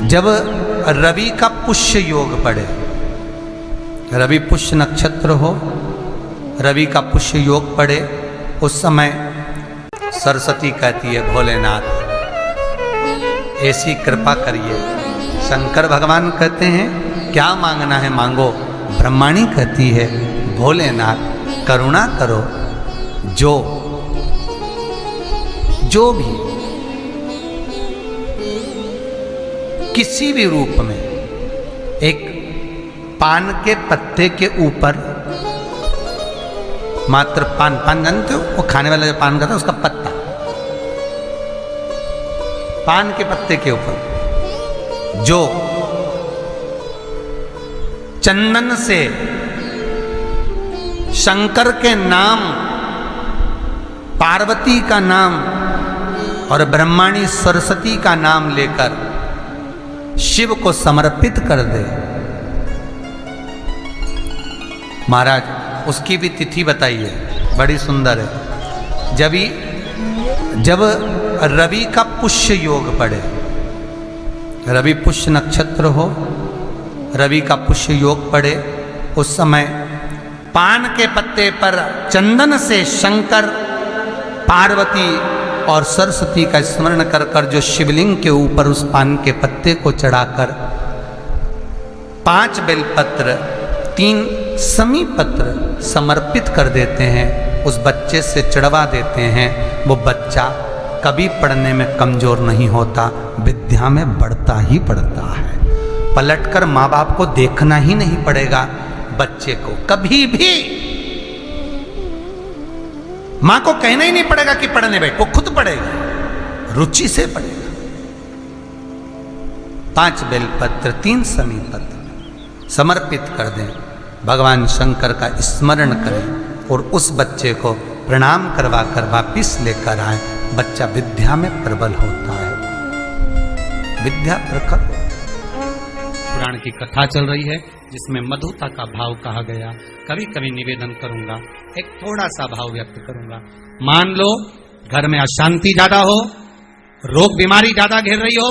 जब रवि का पुष्य योग पड़े, रवि पुष्य नक्षत्र हो, रवि का पुष्य योग पड़े, उस समय सरस्वती कहती है भोलेनाथ ऐसी कृपा करिए। शंकर भगवान कहते हैं क्या मांगना है मांगो। ब्रह्माणी कहती है भोलेनाथ करुणा करो, जो भी किसी भी रूप में एक पान के पत्ते के ऊपर, मात्र पान जानते हो, वो खाने वाला जो पान खाता है उसका पत्ता, पान के पत्ते के ऊपर जो चंदन से शंकर के नाम, पार्वती का नाम और ब्रह्माणी सरस्वती का नाम लेकर शिव को समर्पित कर दे, महाराज उसकी भी तिथि बताइए, बड़ी सुंदर है। जब रवि का पुष्य योग पड़े, रवि पुष्य नक्षत्र हो, रवि का पुष्य योग पड़े, उस समय पान के पत्ते पर चंदन से शंकर, पार्वती और सरस्वती का स्मरण कर कर जो शिवलिंग के ऊपर उस पान के पत्ते को चढ़ाकर 5 बेलपत्र 3 समी पत्र समर्पित कर देते हैं, उस बच्चे से चढ़वा देते हैं, वो बच्चा कभी पढ़ने में कमजोर नहीं होता, विद्या में बढ़ता ही बढ़ता है। पलटकर माँ बाप को देखना ही नहीं पड़ेगा बच्चे को, कभी भी मां को कहना ही नहीं पड़ेगा कि पढ़ने बैठ, वो खुद पढ़ेगा, रुचि से पढ़ेगा। 5 बेलपत्र 3 समी पत्र समर्पित कर दें, भगवान शंकर का स्मरण करें और उस बच्चे को प्रणाम करवा कर वापिस लेकर आए, बच्चा विद्या में प्रबल होता है, विद्या प्रखर। पुराण की कथा चल रही है जिसमें मधुता का भाव कहा गया। कभी कभी निवेदन करूंगा, एक थोड़ा सा भाव व्यक्त करूंगा। मान लो घर में अशांति ज्यादा हो, रोग बीमारी ज्यादा घेर रही हो,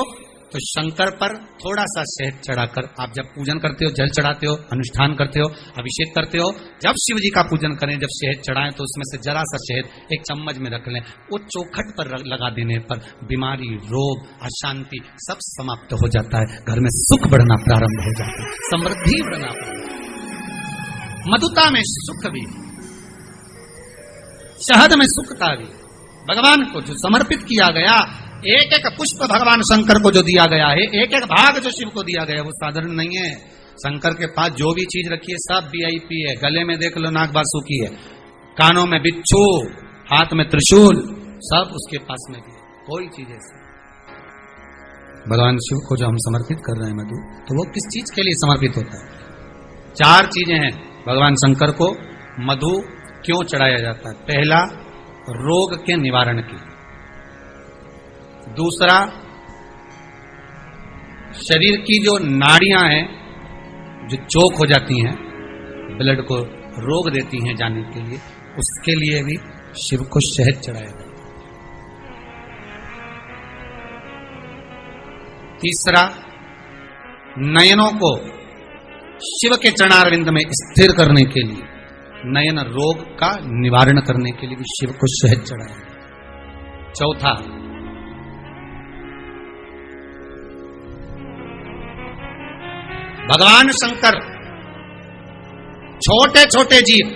तो शंकर पर थोड़ा सा शहद चढ़ाकर आप जब पूजन करते हो, जल चढ़ाते हो, अनुष्ठान करते हो, अभिषेक करते हो, जब शिव जी का पूजन करें, जब शहद चढ़ाएं तो उसमें से जरा सा शहद एक चम्मच में रख लें, वो चौखट पर लगा देने पर बीमारी, रोग, अशांति सब समाप्त हो जाता है, घर में सुख बढ़ना प्रारंभ हो जाता है, समृद्धि बढ़ना प्रारंभ। मधुता में सुख भी, शहद में सुखता भी, भगवान को जो समर्पित किया गया, एक एक पुष्प भगवान शंकर को जो दिया गया है, एक एक भाग जो शिव को दिया गया है, वो साधारण नहीं है। शंकर के पास जो भी चीज रखी है सब वीआईपी है। गले में देख लो नाग बासुकी है, कानों में बिच्छू, हाथ में त्रिशूल, सब उसके पास में भी, कोई चीज ऐसी। भगवान शिव को जो हम समर्पित कर रहे हैं मधु, तो वो किस चीज के लिए समर्पित होता है? 4 चीजें हैं भगवान शंकर को मधु क्यों चढ़ाया जाता है। पहला, रोग के निवारण की। दूसरा, शरीर की जो नाड़ियां हैं जो चोक हो जाती हैं, ब्लड को रोक देती हैं जाने के लिए, उसके लिए भी शिव को शहद चढ़ाया जाता है। तीसरा, नयनों को शिव के चरणारविंद में स्थिर करने के लिए, नयन रोग का निवारण करने के लिए भी शिव को शहद चढ़ाया जाता है। चौथा, भगवान शंकर छोटे छोटे जीव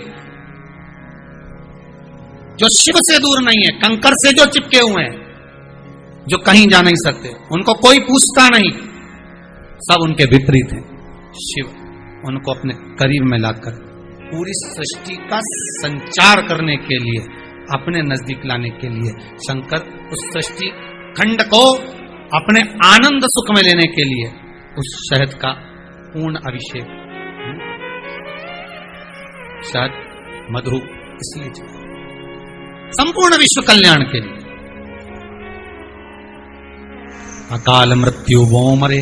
जो शिव से दूर नहीं है, कंकर से जो चिपके हुए हैं, जो कहीं जा नहीं सकते, उनको कोई पूछता नहीं, सब उनके विपरीत हैं, शिव उनको अपने करीब में लाकर पूरी सृष्टि का संचार करने के लिए, अपने नजदीक लाने के लिए, शंकर उस सृष्टि खंड को अपने आनंद सुख में लेने के लिए उस शहद का पूर्ण अभिषेक, शहद मधु इसलिए संपूर्ण विश्व कल्याण के लिए। अकाल मृत्यु वो मरे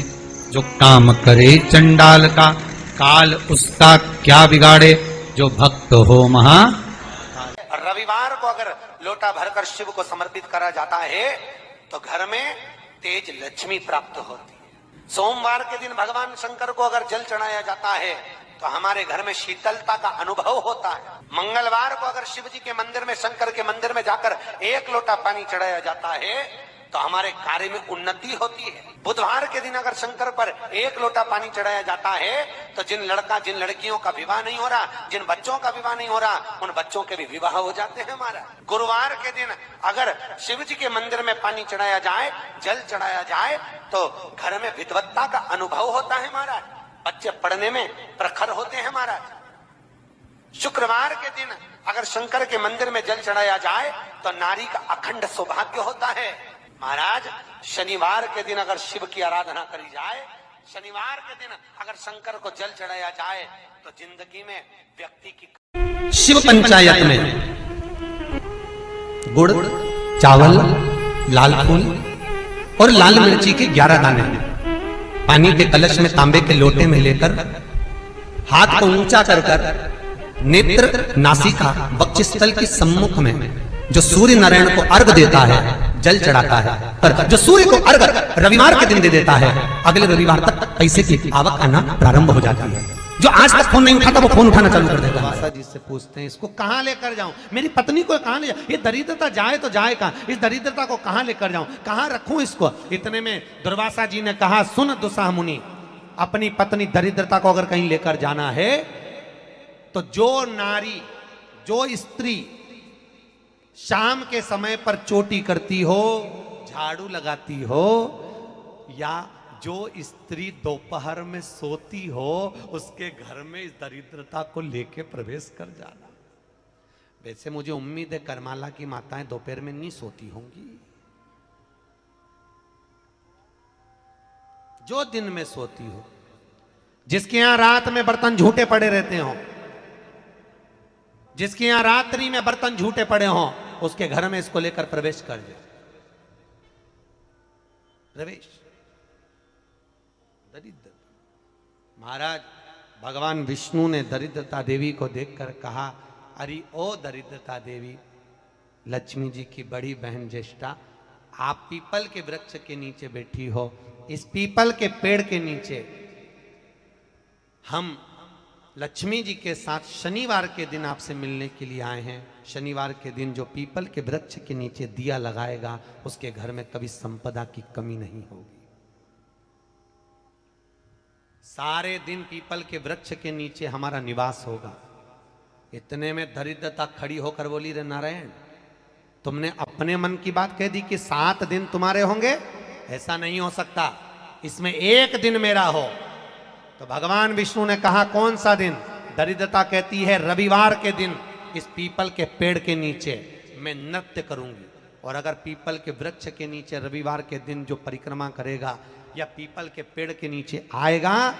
जो काम करे चंडाल का, काल उसका क्या बिगाड़े जो भक्त हो महा। रविवार को अगर लोटा भरकर शिव को समर्पित करा जाता है तो घर में तेज लक्ष्मी प्राप्त होती है, सोमवार के दिन भगवान शंकर को अगर जल चढ़ाया जाता है तो हमारे घर में शीतलता का अनुभव होता है। मंगलवार को अगर शिव जी के मंदिर में, शंकर के मंदिर में जाकर 1 लोटा पानी चढ़ाया जाता है तो हमारे कार्य में उन्नति होती है। बुधवार के दिन अगर शंकर पर 1 लोटा पानी चढ़ाया जाता है तो जिन लड़कियों का विवाह नहीं हो रहा, जिन बच्चों का विवाह नहीं हो रहा, उन बच्चों के भी विवाह हो जाते हैं हमारा। गुरुवार के दिन अगर शिव जी के मंदिर में पानी चढ़ाया जाए, जल चढ़ाया जाए तो घर में विद्वत्ता का अनुभव होता है हमारा, बच्चे पढ़ने में प्रखर होते हैं महाराज। शुक्रवार के दिन अगर शंकर के मंदिर में जल चढ़ाया जाए तो नारी का अखंड सौभाग्य होता है महाराज। शनिवार के दिन अगर शिव की आराधना करी जाए, शनिवार के दिन अगर शंकर को जल चढ़ाया जाए तो जिंदगी में व्यक्ति की शिव पंचायत में गुड़, चावल, लाल फूल और लाल मिर्ची के 11 दाने पानी के कलश में तांबे के लोटे में लेकर हाथ को ऊंचा कर कर नेत्र, नासिका, वक्षस्थल के सम्मुख में जो सूर्य नारायण को अर्घ देता है, जल चढ़ाता है, पर जो सूर्य को अर्घ रविवार के दिन दे देता है, अगले रविवार तक पैसे की आवक आना प्रारंभ हो जाती है। जो आज तक फोन नहीं उठाता वो फोन उठाना चालू कर देगा। दुर्वासा जी से पूछते हैं इसको कहां लेकर जाऊं, मेरी पत्नी को कहां ले जाऊं, ये दरिद्रता जाए तो जाए कहां, इस दरिद्रता को कहां लेकर जाऊं, कहां रखूं इसको। इतने में दुर्वासा जी ने कहा, सुन दुस्साह मुनि, अपनी पत्नी दरिद्रता को अगर कहीं लेकर जाना है तो जो नारी, जो स्त्री शाम के समय पर चोटी करती हो, झाड़ू लगाती हो, या जो स्त्री दोपहर में सोती हो, उसके घर में इस दरिद्रता को लेके प्रवेश कर जाना। वैसे मुझे उम्मीद है करमाला की माताएं दोपहर में नहीं सोती होंगी, जो दिन में सोती हो, जिसके यहां रात में बर्तन झूठे पड़े रहते हो, जिसके यहां रात्रि में बर्तन झूठे पड़े हों, उसके घर में इसको लेकर प्रवेश कर जाए। प्रवेश दरिद्र महाराज, भगवान विष्णु ने दरिद्रता देवी को देखकर कहा, अरे ओ दरिद्रता देवी, लक्ष्मी जी की बड़ी बहन ज्येष्ठा, आप पीपल के वृक्ष के नीचे बैठी हो, इस पीपल के पेड़ के नीचे हम लक्ष्मी जी के साथ शनिवार के दिन आपसे मिलने के लिए आए हैं। शनिवार के दिन जो पीपल के वृक्ष के नीचे दिया लगाएगा, उसके घर में कभी संपदा की कमी नहीं होगी। सारे दिन पीपल के वृक्ष के नीचे हमारा निवास होगा। इतने में दरिद्रता खड़ी होकर बोली, रे नारायण, तुमने अपने मन की बात कह दी कि 7 दिन तुम्हारे होंगे, ऐसा नहीं हो सकता, इसमें 1 दिन मेरा हो। तो भगवान विष्णु ने कहा, कौन सा दिन? दरिद्रता कहती है, रविवार के दिन इस पीपल के पेड़ के नीचे मैं नृत्य करूंगी, और अगर पीपल के वृक्ष के नीचे रविवार के दिन जो परिक्रमा करेगा या पीपल के पेड़ के नीचे आएगा,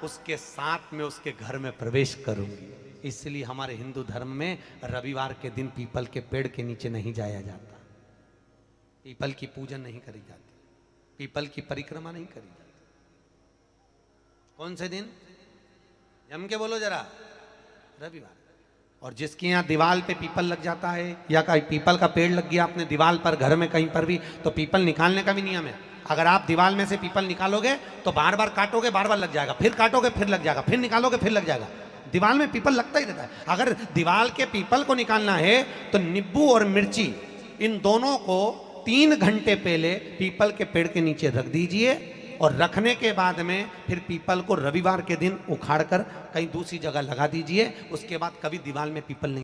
उसके साथ में उसके घर में प्रवेश करूंगी। इसलिए हमारे हिंदू धर्म में रविवार के दिन पीपल के पेड़ के नीचे नहीं जाया जाता, पीपल की पूजन नहीं करी जाती, पीपल की परिक्रमा नहीं करी जाती। कौन से दिन? जम के बोलो जरा, रविवार। और जिसके यहाँ दीवार पे पीपल लग जाता है, या कहीं पीपल का पेड़ लग गया अपने दीवार पर, घर में कहीं पर भी, तो पीपल निकालने का भी नियम है। अगर आप दीवार में से पीपल निकालोगे तो बार बार काटोगे, बार बार लग जाएगा, फिर काटोगे फिर लग जाएगा, फिर निकालोगे फिर लग जाएगा। दीवार में पीपल लगता ही रहता है। अगर दीवार के पीपल को निकालना है तो नींबू और मिर्ची, इन दोनों को 3 घंटे पहले पीपल के पेड़ के नीचे रख दीजिए, और रखने के बाद में फिर पीपल को रविवार के दिन उखाड़कर कहीं दूसरी जगह लगा दीजिए। उसके बाद कभी दीवार में पीपल नहीं